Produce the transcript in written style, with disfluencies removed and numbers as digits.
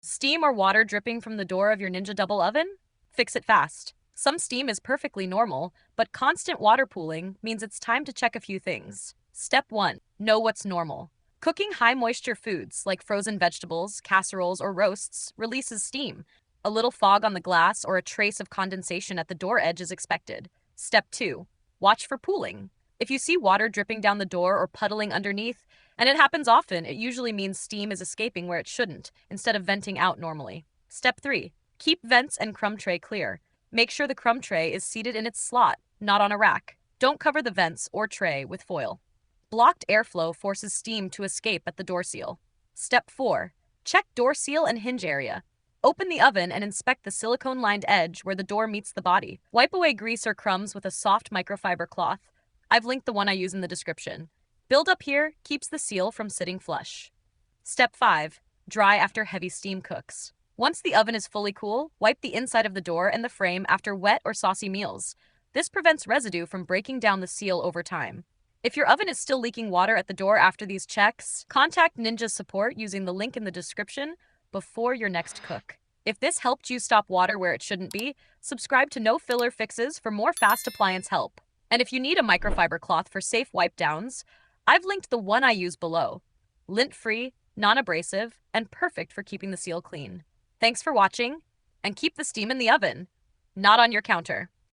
Steam or water dripping from the door of your Ninja Double Oven? Fix it fast. Some steam is perfectly normal, but constant water pooling means it's time to check a few things. Step 1. Know what's normal. Cooking high moisture foods like frozen vegetables, casseroles, or roasts releases steam. A little fog on the glass or a trace of condensation at the door edge is expected. Step 2. Watch for pooling. If you see water dripping down the door or puddling underneath, and it happens often, it usually means steam is escaping where it shouldn't, instead of venting out normally. Step 3. Keep vents and crumb tray clear. Make sure the crumb tray is seated in its slot, not on a rack. Don't cover the vents or tray with foil. Blocked airflow forces steam to escape at the door seal. Step 4. Check door seal and hinge area. Open the oven and inspect the silicone-lined edge where the door meets the body. Wipe away grease or crumbs with a soft microfiber cloth. I've linked the one I use in the description. Build up here keeps the seal from sitting flush. Step 5. Dry after heavy steam cooks. Once the oven is fully cool, wipe the inside of the door and the frame after wet or saucy meals. This prevents residue from breaking down the seal over time. If your oven is still leaking water at the door after these checks, contact Ninja support using the link in the description before your next cook. If this helped you stop water where it shouldn't be, subscribe to No Filler Fixes for more fast appliance help. And if you need a microfiber cloth for safe wipe downs, I've linked the one I use below. Lint-free, non-abrasive, and perfect for keeping the seal clean. Thanks for watching, and keep the steam in the oven, not on your counter.